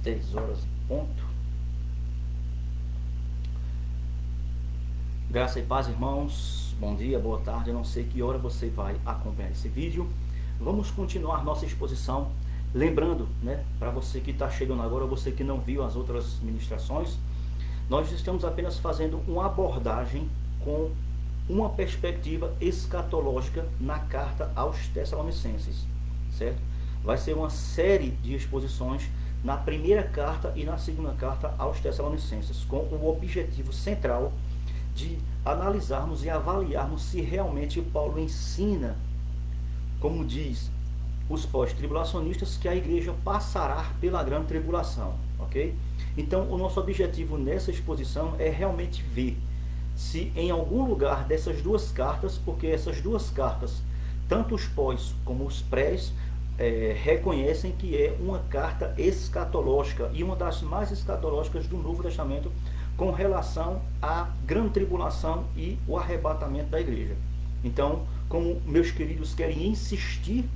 10 horas em ponto. Graça e paz, irmãos. Bom dia, boa tarde. Eu não sei que hora você vai acompanhar esse vídeo. Vamos continuar nossa exposição. Lembrando, para você que está chegando agora, você que não viu as outras ministrações, nós estamos apenas fazendo uma abordagem com uma perspectiva escatológica na carta aos Tessalonicenses, certo? Vai ser uma série de exposições na primeira carta e na segunda carta aos Tessalonicenses, com o objetivo central de analisarmos e avaliarmos se realmente Paulo ensina, como diz os pós-tribulacionistas, que a igreja passará pela grande tribulação, ok? Então, o nosso objetivo nessa exposição é realmente ver se em algum lugar dessas duas cartas, porque essas duas cartas, tanto os pós como os prés, reconhecem que é uma carta escatológica e uma das mais escatológicas do Novo Testamento com relação à grande tribulação e o arrebatamento da igreja. Então, como meus queridos querem insistir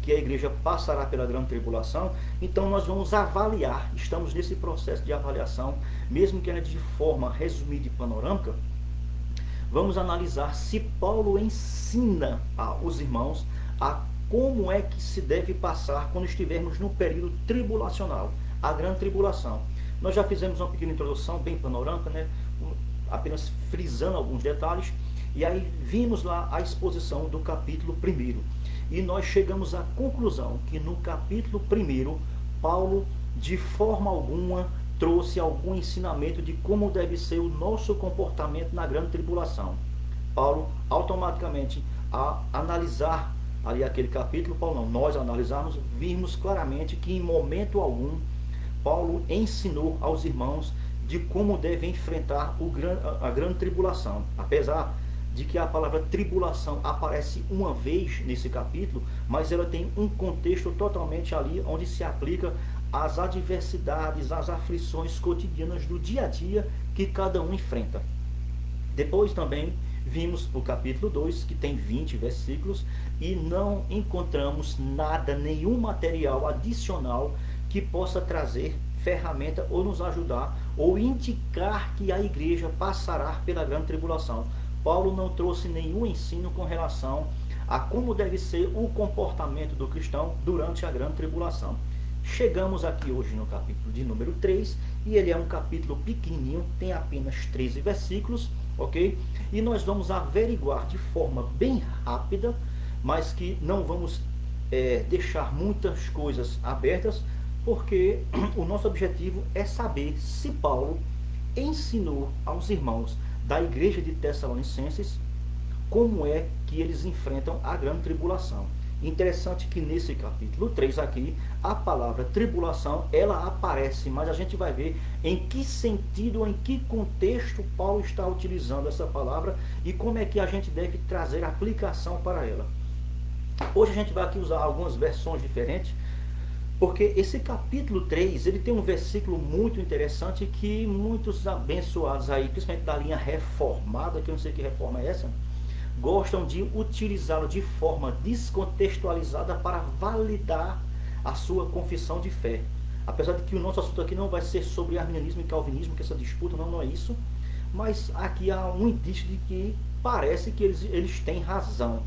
que a igreja passará pela grande tribulação, então nós vamos avaliar, estamos nesse processo de avaliação, mesmo que de forma resumida e panorâmica, vamos analisar se Paulo ensina aos irmãos a como é que se deve passar quando estivermos no período tribulacional, a grande tribulação. Nós já fizemos uma pequena introdução bem panorâmica, apenas frisando alguns detalhes, e aí vimos lá a exposição do capítulo 1. E nós chegamos à conclusão que no capítulo 1, Paulo, de forma alguma, trouxe algum ensinamento de como deve ser o nosso comportamento na grande tribulação. Paulo, automaticamente, a analisar ali aquele capítulo, nós analisarmos, vimos claramente que em momento algum Paulo ensinou aos irmãos de como devem enfrentar a grande tribulação. Apesar de que a palavra tribulação aparece uma vez nesse capítulo, mas ela tem um contexto totalmente ali onde se aplica às adversidades, às aflições cotidianas do dia a dia que cada um enfrenta. Depois também vimos o capítulo 2, que tem 20 versículos, e não encontramos nada, nenhum material adicional que possa trazer ferramenta ou nos ajudar ou indicar que a igreja passará pela grande tribulação. Paulo não trouxe nenhum ensino com relação a como deve ser o comportamento do cristão durante a grande tribulação. Chegamos aqui hoje no capítulo de número 3, e ele é um capítulo pequenininho, tem apenas 13 versículos, ok? E nós vamos averiguar de forma bem rápida, mas que não vamos deixar muitas coisas abertas, porque o nosso objetivo é saber se Paulo ensinou aos irmãos da igreja de Tessalonicenses como é que eles enfrentam a grande tribulação. Interessante que nesse capítulo 3 aqui, a palavra tribulação, ela aparece, mas a gente vai ver em que sentido, em que contexto Paulo está utilizando essa palavra e como é que a gente deve trazer aplicação para ela. Hoje a gente vai aqui usar algumas versões diferentes, porque esse capítulo 3, ele tem um versículo muito interessante que muitos abençoados aí, principalmente da linha reformada, que eu não sei que reforma é essa, gostam de utilizá-lo de forma descontextualizada para validar a sua confissão de fé. Apesar de que o nosso assunto aqui não vai ser sobre arminianismo e calvinismo, que essa disputa não é isso, mas aqui há um indício de que parece que eles têm razão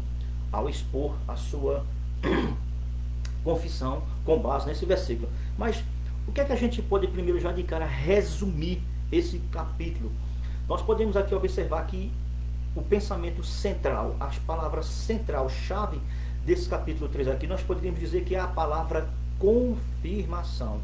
ao expor a sua confissão com base nesse versículo. Mas o que é que a gente pode primeiro já de cara resumir esse capítulo? Nós podemos aqui observar que o pensamento central, as palavras central, chave desse capítulo 3 aqui, nós poderíamos dizer que é a palavra confirmação.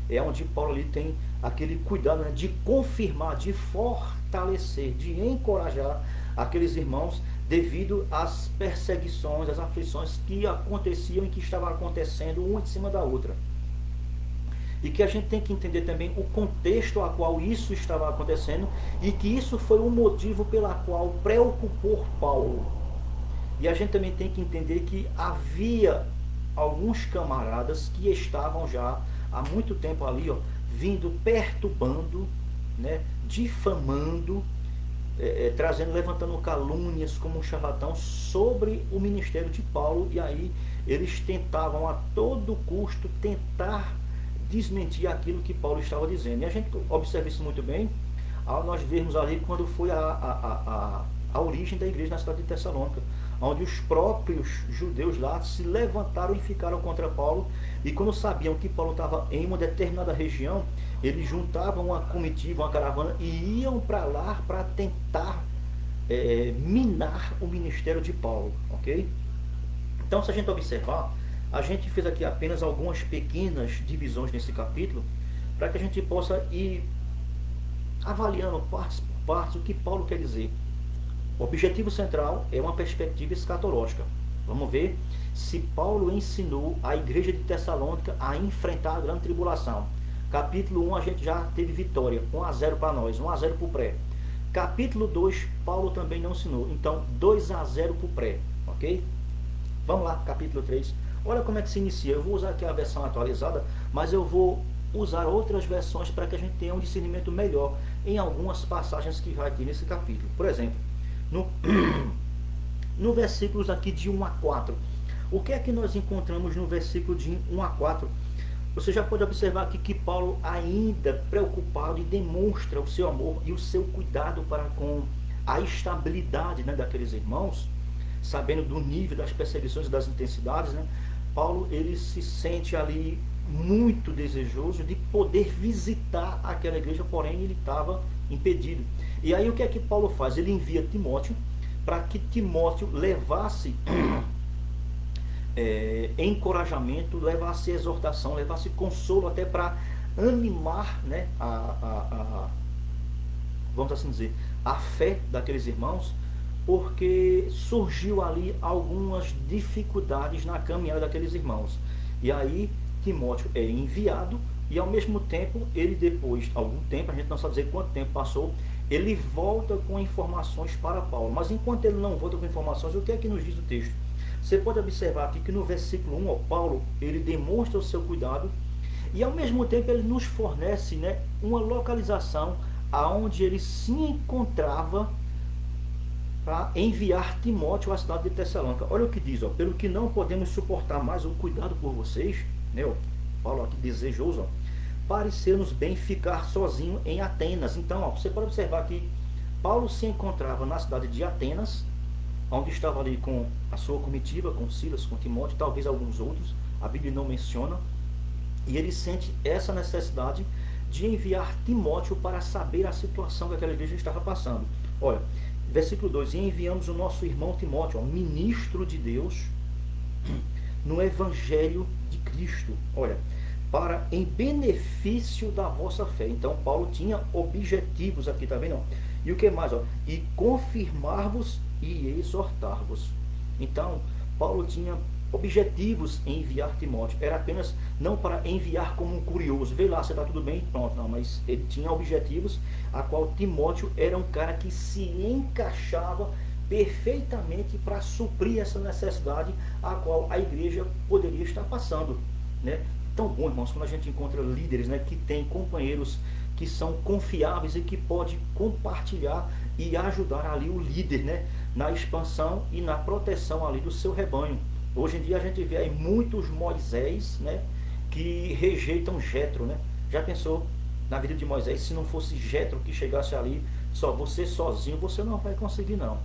É onde Paulo ali tem aquele cuidado, de confirmar, de fortalecer, de encorajar aqueles irmãos devido às perseguições, às aflições que aconteciam e que estavam acontecendo uma em cima da outra. E que a gente tem que entender também o contexto a qual isso estava acontecendo e que isso foi o motivo pela qual preocupou Paulo. E a gente também tem que entender que havia alguns camaradas que estavam já há muito tempo ali, vindo perturbando, difamando, trazendo, levantando calúnias como um charlatão sobre o ministério de Paulo. E aí eles tentavam a todo custo tentar desmentir aquilo que Paulo estava dizendo. E a gente observa isso muito bem ao nós vermos ali quando foi a origem da igreja na cidade de Tessalônica, onde os próprios judeus lá se levantaram e ficaram contra Paulo, e quando sabiam que Paulo estava em uma determinada região, eles juntavam uma comitiva, uma caravana, e iam para lá para tentar minar o ministério de Paulo, ok? Então, se a gente observar, a gente fez aqui apenas algumas pequenas divisões nesse capítulo, para que a gente possa ir avaliando partes por partes o que Paulo quer dizer. O objetivo central é uma perspectiva escatológica. Vamos ver se Paulo ensinou a igreja de Tessalônica a enfrentar a grande tribulação. Capítulo 1 a gente já teve vitória, 1-0 para nós, 1-0 para o pré. Capítulo 2, Paulo também não ensinou, então 2-0 para o pré, ok? Vamos lá, capítulo 3. Olha como é que se inicia. Eu vou usar aqui a versão atualizada, mas eu vou usar outras versões para que a gente tenha um discernimento melhor em algumas passagens que vai ter nesse capítulo. Por exemplo, no versículos aqui de 1 a 4. O que é que nós encontramos no versículo de 1 a 4? Você já pode observar aqui que Paulo, ainda preocupado, e demonstra o seu amor e o seu cuidado para com a estabilidade, né, daqueles irmãos, sabendo do nível das perseguições e das intensidades, né? Paulo, ele se sente ali muito desejoso de poder visitar aquela igreja, porém ele estava impedido. E aí o que é que Paulo faz? Ele envia Timóteo para que Timóteo levasse encorajamento, levasse exortação, levasse consolo, até para animar, né, vamos assim dizer, a fé daqueles irmãos, porque surgiu ali algumas dificuldades na caminhada daqueles irmãos. E aí Timóteo é enviado, e ao mesmo tempo, ele depois, algum tempo, a gente não sabe dizer quanto tempo passou, ele volta com informações para Paulo. Mas enquanto ele não volta com informações, o que é que nos diz o texto? Você pode observar aqui que no versículo 1, Paulo, ele demonstra o seu cuidado, e ao mesmo tempo ele nos fornece, né, uma localização aonde ele se encontrava para enviar Timóteo à cidade de Tessalônica. Olha o que diz, pelo que não podemos suportar mais o cuidado por vocês, né, Paulo aqui desejoso, parecer-nos bem ficar sozinho em Atenas. Então, você pode observar que Paulo se encontrava na cidade de Atenas, onde estava ali com a sua comitiva, com Silas, com Timóteo, talvez alguns outros, a Bíblia não menciona, e ele sente essa necessidade de enviar Timóteo para saber a situação que aquela igreja estava passando. Olha, versículo 2, e enviamos o nosso irmão Timóteo, ministro de Deus, no Evangelho de Cristo, olha, para em benefício da vossa fé. Então Paulo tinha objetivos aqui, tá vendo? E o que mais? E confirmar-vos e exortar-vos. Então Paulo tinha objetivos em enviar Timóteo. Era apenas não para enviar como um curioso, vê lá se está tudo bem, pronto, não, mas ele tinha objetivos, a qual Timóteo era um cara que se encaixava perfeitamente para suprir essa necessidade a qual a igreja poderia estar passando, né? Tão bom, irmãos, quando a gente encontra líderes, né, que tem companheiros que são confiáveis e que pode compartilhar e ajudar ali o líder, né, na expansão e na proteção ali do seu rebanho. Hoje em dia a gente vê aí muitos Moisés, né, que rejeitam Jetro, né? Já pensou na vida de Moisés, se não fosse Jetro que chegasse ali, só você sozinho, você não vai conseguir não.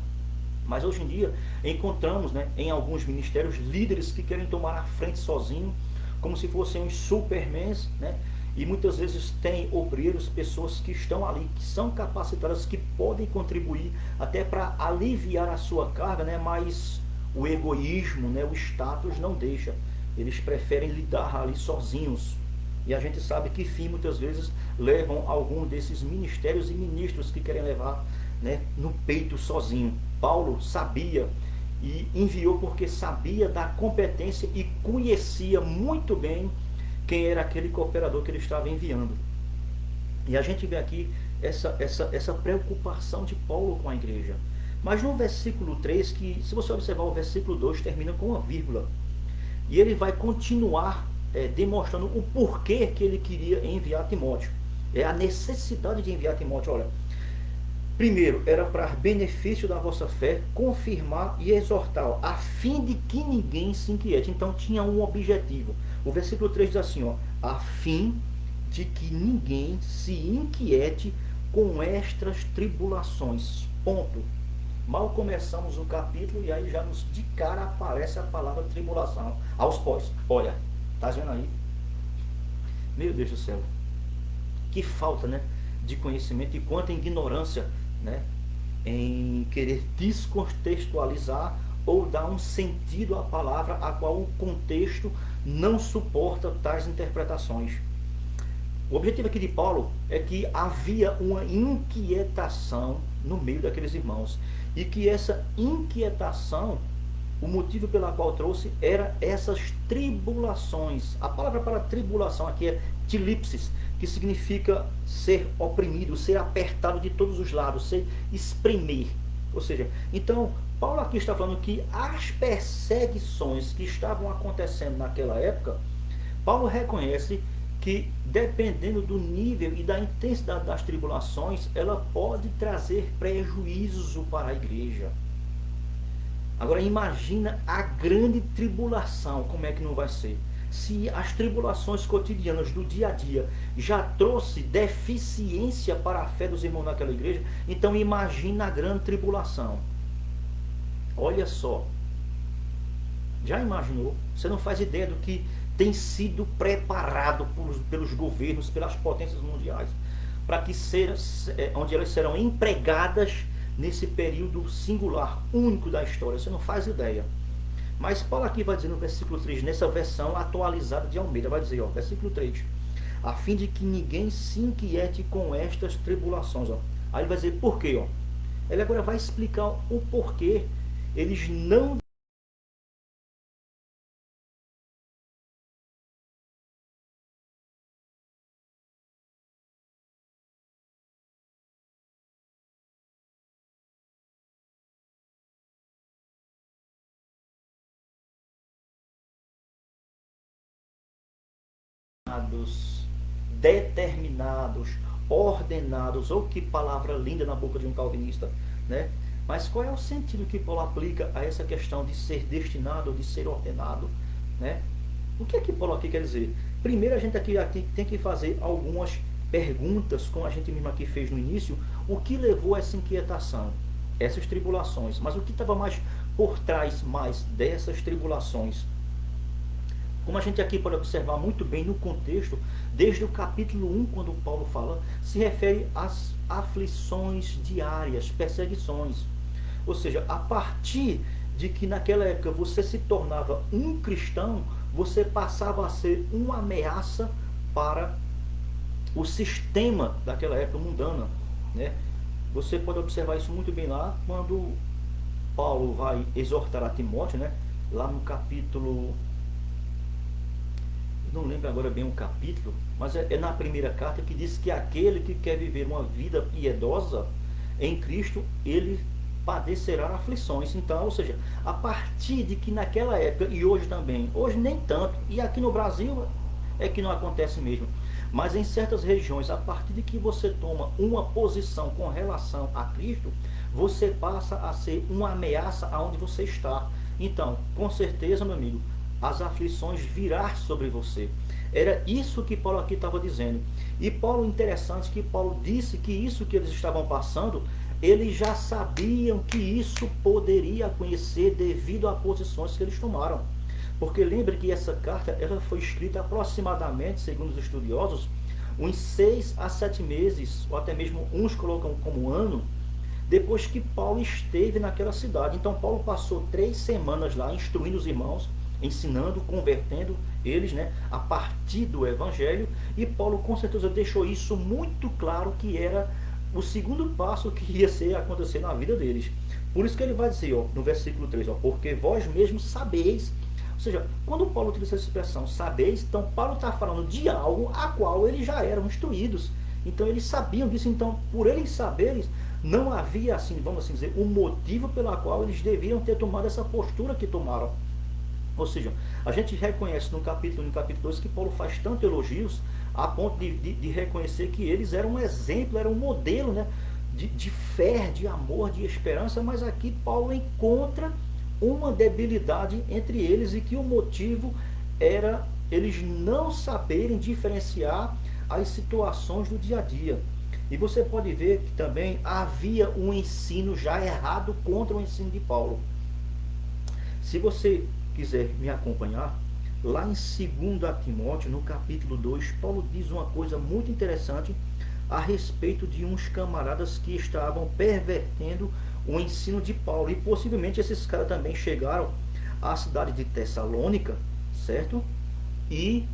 Mas hoje em dia encontramos, né, em alguns ministérios líderes que querem tomar a frente sozinho, como se fossem uns supermans, né? E muitas vezes tem obreiros, pessoas que estão ali, que são capacitadas, que podem contribuir até para aliviar a sua carga, né? Mas o egoísmo, né, o status não deixa. Eles preferem lidar ali sozinhos. E a gente sabe que fim muitas vezes levam algum desses ministérios e ministros que querem levar, né, no peito sozinho. Paulo sabia e enviou porque sabia da competência e conhecia muito bem quem era aquele cooperador que ele estava enviando. E a gente vê aqui essa preocupação de Paulo com a igreja. Mas no versículo 3, que se você observar o versículo 2, termina com uma vírgula. E ele vai continuar demonstrando o porquê que ele queria enviar Timóteo. É a necessidade de enviar Timóteo. Olha, Primeiro, era para benefício da vossa fé, confirmar e exortar, a fim de que ninguém se inquiete. Então tinha um objetivo. O versículo 3 diz assim, ó, a fim de que ninguém se inquiete com estas tribulações. Ponto. Mal começamos o capítulo e aí já nos de cara aparece a palavra tribulação. Aos pós. Olha, tá vendo aí? Meu Deus do céu. Que falta, né, de conhecimento e quanta ignorância, né, em querer descontextualizar ou dar um sentido à palavra a qual o contexto não suporta tais interpretações. O objetivo aqui de Paulo é que havia uma inquietação no meio daqueles irmãos e que essa inquietação, o motivo pela qual trouxe era essas tribulações. A palavra para tribulação aqui é tilipsis, que significa ser oprimido, ser apertado de todos os lados, ser espremer. Ou seja, então Paulo aqui está falando que as perseguições que estavam acontecendo naquela época, Paulo reconhece que dependendo do nível e da intensidade das tribulações, ela pode trazer prejuízo para a igreja. Agora imagina a grande tribulação, como é que não vai ser? Se as tribulações cotidianas do dia a dia já trouxe deficiência para a fé dos irmãos naquela igreja, então imagina a grande tribulação. Olha só, já imaginou? Você não faz ideia do que tem sido preparado pelos governos, pelas potências mundiais, para que onde elas serão empregadas nesse período singular, único da história. Você não faz ideia. Mas Paulo aqui vai dizer no versículo 3, nessa versão atualizada de Almeida, vai dizer, ó, versículo 3, a fim de que ninguém se inquiete com estas tribulações. Ó. Aí ele vai dizer por quê? Ó. Ele agora vai explicar o porquê eles não determinados, ordenados, ou que palavra linda na boca de um calvinista, né? Mas qual é o sentido que Paulo aplica a essa questão de ser destinado ou de ser ordenado, né? O que é que Paulo aqui quer dizer? Primeiro a gente aqui tem que fazer algumas perguntas, como a gente mesmo aqui fez no início, o que levou a essa inquietação, essas tribulações, mas o que estava mais por trás mais dessas tribulações? Como a gente aqui pode observar muito bem no contexto, desde o capítulo 1, quando Paulo fala, se refere às aflições diárias, perseguições. Ou seja, a partir de que naquela época você se tornava um cristão, você passava a ser uma ameaça para o sistema daquela época mundana, né? Você pode observar isso muito bem lá, quando Paulo vai exortar a Timóteo, né? Lá no capítulo, não lembro agora bem o capítulo, mas é na primeira carta que diz que aquele que quer viver uma vida piedosa em Cristo, ele padecerá aflições. Então, ou seja, a partir de que naquela época, e hoje também, hoje nem tanto, e aqui no Brasil é que não acontece mesmo, mas em certas regiões, a partir de que você toma uma posição com relação a Cristo, você passa a ser uma ameaça aonde você está. Então, com certeza, meu amigo, as aflições virá sobre você. Era isso que Paulo aqui estava dizendo. E Paulo, interessante que Paulo disse que isso que eles estavam passando, eles já sabiam que isso poderia acontecer devido a posições que eles tomaram. Porque lembre que essa carta ela foi escrita aproximadamente, segundo os estudiosos, uns 6 a 7 meses, ou até mesmo uns colocam como ano, depois que Paulo esteve naquela cidade. Então Paulo passou 3 semanas lá instruindo os irmãos, ensinando, convertendo eles, né, a partir do Evangelho, e Paulo com certeza deixou isso muito claro que era o segundo passo que ia acontecer na vida deles. Por isso que ele vai dizer, ó, no versículo 3, ó, porque vós mesmos sabeis. Ou seja, quando Paulo utiliza essa expressão sabeis, então Paulo está falando de algo a qual eles já eram instruídos. Então eles sabiam disso, então por eles saberem, não havia, assim, vamos assim dizer, um motivo pela qual eles deviam ter tomado essa postura que tomaram. Ou seja, a gente reconhece no capítulo 2 que Paulo faz tantos elogios a ponto de reconhecer que eles eram um exemplo, eram um modelo, né, de fé, de amor, de esperança, mas aqui Paulo encontra uma debilidade entre eles e que o motivo era eles não saberem diferenciar as situações do dia a dia. E você pode ver que também havia um ensino já errado contra o ensino de Paulo. Se você quiser me acompanhar, lá em 2 Timóteo, no capítulo 2, Paulo diz uma coisa muito interessante a respeito de uns camaradas que estavam pervertendo o ensino de Paulo. E possivelmente esses caras também chegaram à cidade de Tessalônica, certo? E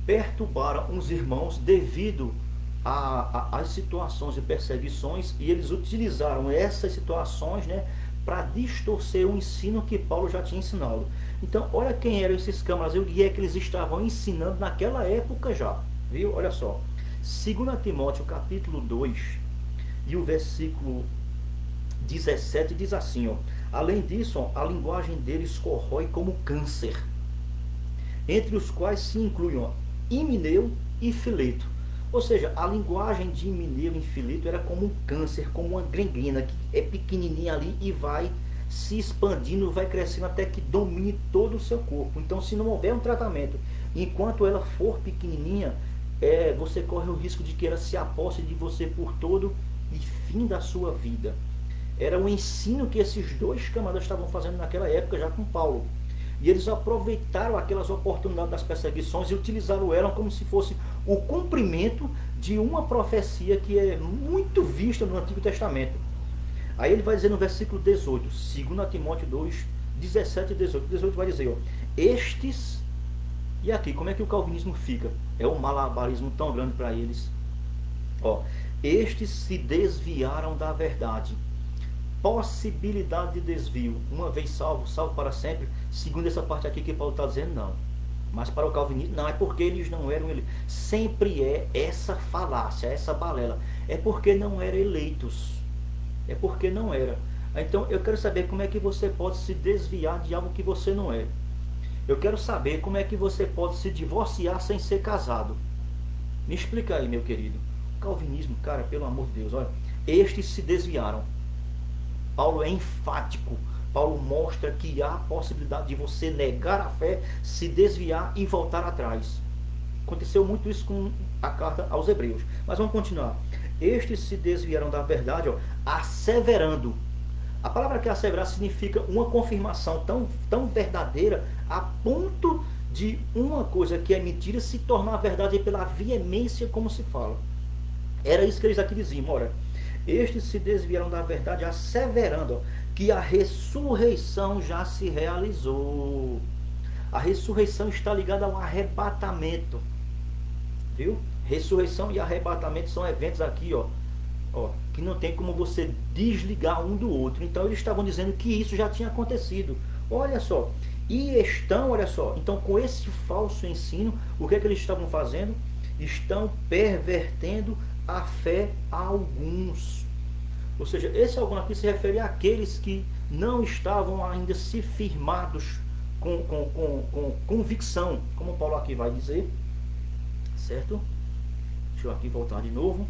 perturbaram os irmãos devido às situações de perseguições, e eles utilizaram essas situações, né, para distorcer o ensino que Paulo já tinha ensinado. Então, olha quem eram esses camaradas e o que é que eles estavam ensinando naquela época já. Viu? Olha só. 2 Timóteo, capítulo 2, e o versículo 17 diz assim, ó: além disso, ó, a linguagem deles corrói como câncer, entre os quais se incluem, ó, Himeneu e Fileto. Ou seja, a linguagem de Himeneu e Fileto era como um câncer, como uma gangrena, que é pequenininha ali e vai se expandindo, vai crescendo até que domine todo o seu corpo. Então, se não houver um tratamento, enquanto ela for pequenininha, você corre o risco de que ela se aposse de você por todo e fim da sua vida. Era o ensino que esses dois camaradas estavam fazendo naquela época já com Paulo. E eles aproveitaram aquelas oportunidades das perseguições e utilizaram ela como se fosse o cumprimento de uma profecia que é muito vista no Antigo Testamento. Aí ele vai dizer no versículo 18, 2 Timóteo 2, 17 e 18. 18 vai dizer, ó: estes, e aqui, como é que o calvinismo fica? É um malabarismo tão grande para eles. Ó: estes se desviaram da verdade. Possibilidade de desvio, uma vez salvo, salvo para sempre. Segundo essa parte aqui que Paulo está dizendo, não. Mas para o calvinismo, não, é porque eles não eram eleitos. Sempre é essa falácia, essa balela. É porque não eram eleitos. É porque não era. Então eu quero saber como é que você pode se desviar de algo que você não é. Eu quero saber como é que você pode se divorciar sem ser casado. Me explica aí, meu querido. Calvinismo, cara, pelo amor de Deus, olha. Estes se desviaram. Paulo é enfático. Paulo mostra que há a possibilidade de você negar a fé, se desviar e voltar atrás. Aconteceu muito isso com a carta aos Hebreus. Mas vamos continuar. Estes se desviaram da verdade, ó, asseverando. A palavra que asseverar significa uma confirmação tão verdadeira a ponto de uma coisa que é mentira se tornar verdade pela veemência como se fala. Era isso que eles aqui diziam, olha. Estes se desviaram da verdade, asseverando, ó, que a ressurreição já se realizou. A ressurreição está ligada ao arrebatamento. Viu? Ressurreição e arrebatamento são eventos aqui, ó, que não tem como você desligar um do outro. Então eles estavam dizendo que isso já tinha acontecido. Olha só. E estão, olha só, então com esse falso ensino, o que é que eles estavam fazendo? Estão pervertendo a fé a alguns. Ou seja, esse algum aqui se refere àqueles que não estavam ainda se firmados com convicção, como Paulo aqui vai dizer, certo? Deixa eu aqui voltar de novo.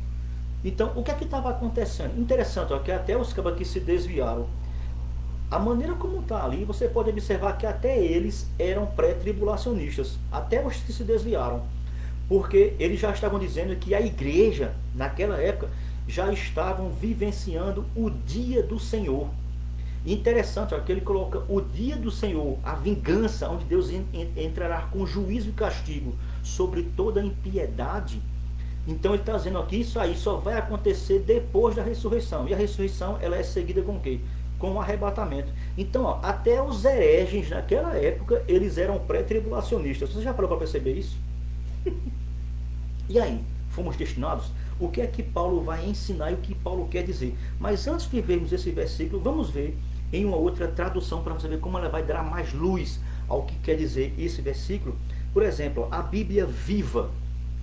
Então, o que é que estava acontecendo? Interessante, ó, que até os cabas que se desviaram, a maneira como está ali, você pode observar que até eles eram pré-tribulacionistas, até os que se desviaram, porque eles já estavam dizendo que a igreja, naquela época, já estavam vivenciando o dia do Senhor. Interessante, ó, que ele coloca o dia do Senhor, a vingança, onde Deus entrará com juízo e castigo sobre toda impiedade. Então ele está dizendo aqui, isso aí só vai acontecer depois da ressurreição. E a ressurreição, ela é seguida com o quê? Com o arrebatamento. Então, ó, até os hereges naquela época, eles eram pré-tribulacionistas. Você já parou para perceber isso? E aí, fomos destinados? O que é que Paulo vai ensinar e o que Paulo quer dizer? Mas antes de vermos esse versículo, vamos ver em uma outra tradução para você ver como ela vai dar mais luz ao que quer dizer esse versículo. Por exemplo, a Bíblia Viva.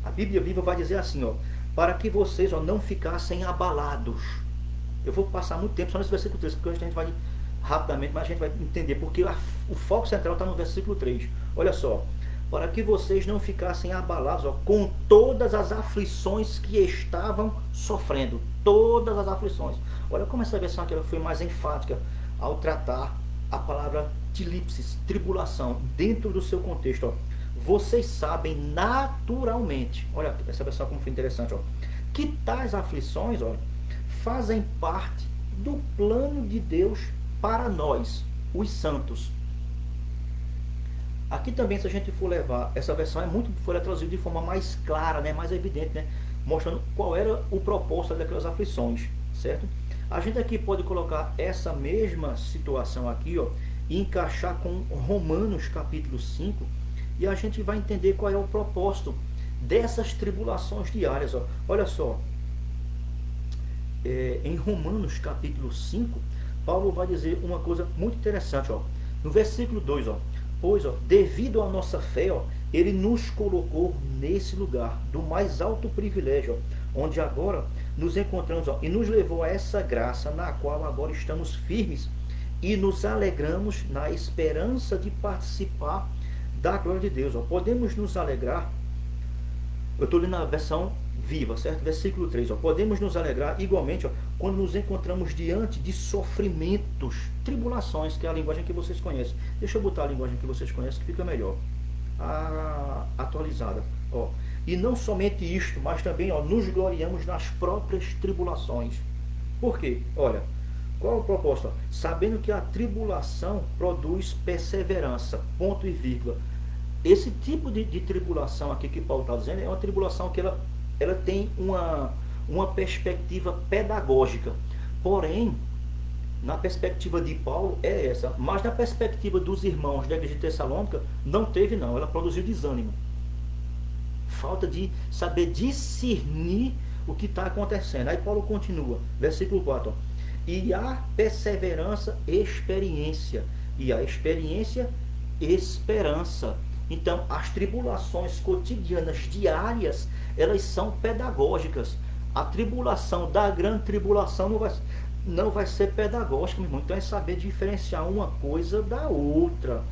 A Bíblia Viva vai dizer assim, ó: para que vocês, ó, não ficassem abalados. Eu vou passar muito tempo só nesse versículo 3, porque a gente vai rapidamente, mas a gente vai entender, porque o foco central está no versículo 3. Olha só: para que vocês não ficassem abalados, ó, com todas as aflições que estavam sofrendo. Todas as aflições. Olha como essa versão aqui ela foi mais enfática ao tratar a palavra tilipsis, tribulação, dentro do seu contexto. Ó. Vocês sabem naturalmente, olha essa versão como foi interessante, ó, que tais aflições, ó, fazem parte do plano de Deus para nós, os santos. Aqui também, se a gente for levar, essa versão foi traduzida de forma mais clara, né, mais evidente, né, mostrando qual era o propósito daquelas aflições, certo? A gente aqui pode colocar essa mesma situação aqui, ó, e encaixar com Romanos capítulo 5, e a gente vai entender qual é o propósito dessas tribulações diárias. Ó. Olha só, em Romanos capítulo 5, Paulo vai dizer uma coisa muito interessante. Ó. No versículo 2, ó, pois, ó, devido à nossa fé, ó, ele nos colocou nesse lugar do mais alto privilégio, ó, onde agora nos encontramos, ó, e nos levou a essa graça na qual agora estamos firmes e nos alegramos na esperança de participar da glória de Deus. Ó. Podemos nos alegrar, eu estou lendo na versão viva, certo? Versículo 3, ó, podemos nos alegrar igualmente, ó, quando nos encontramos diante de sofrimentos, tribulações, que é a linguagem que vocês conhecem. Deixa eu botar a linguagem que vocês conhecem que fica melhor, atualizada. Ó. E não somente isto, mas também, ó, nos gloriamos nas próprias tribulações. Por quê? Olha, qual é o propósito? Sabendo que a tribulação produz perseverança, ponto e vírgula. Esse tipo de tribulação aqui que Paulo está dizendo é uma tribulação que ela tem uma perspectiva pedagógica. Porém, na perspectiva de Paulo é essa. Mas na perspectiva dos irmãos da igreja de Tessalônica, não teve não. Ela produziu desânimo. Falta de saber discernir o que está acontecendo. Aí Paulo continua, versículo 4. Ó. E a perseverança, experiência. E a experiência, esperança. Então, as tribulações cotidianas, diárias, elas são pedagógicas. A tribulação da grande tribulação não vai ser pedagógica, meu irmão. Então, é saber diferenciar uma coisa da outra.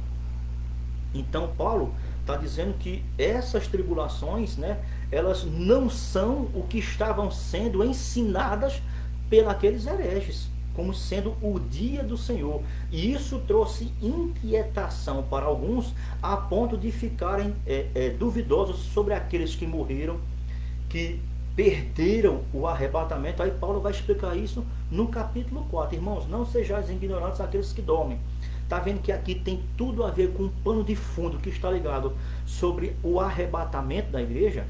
Então, Paulo está dizendo que essas tribulações, né, elas não são o que estavam sendo ensinadas pelos hereges, como sendo o dia do Senhor. E isso trouxe inquietação para alguns, a ponto de ficarem duvidosos sobre aqueles que morreram, que perderam o arrebatamento. Aí Paulo vai explicar isso no capítulo 4. Irmãos, não sejais ignorantes aqueles que dormem. Está vendo que aqui tem tudo a ver com um pano de fundo que está ligado sobre o arrebatamento da igreja.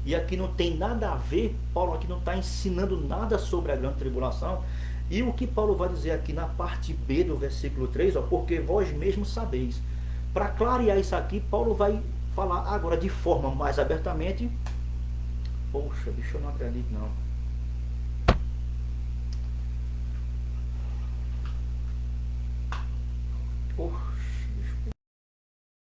E aqui não tem nada a ver, Paulo aqui não está ensinando nada sobre a grande tribulação. E o que Paulo vai dizer aqui na parte B do versículo 3, ó, porque vós mesmos sabeis. Para clarear isso aqui, Paulo vai falar agora de forma mais abertamente. Poxa, bicho, eu não acredito não.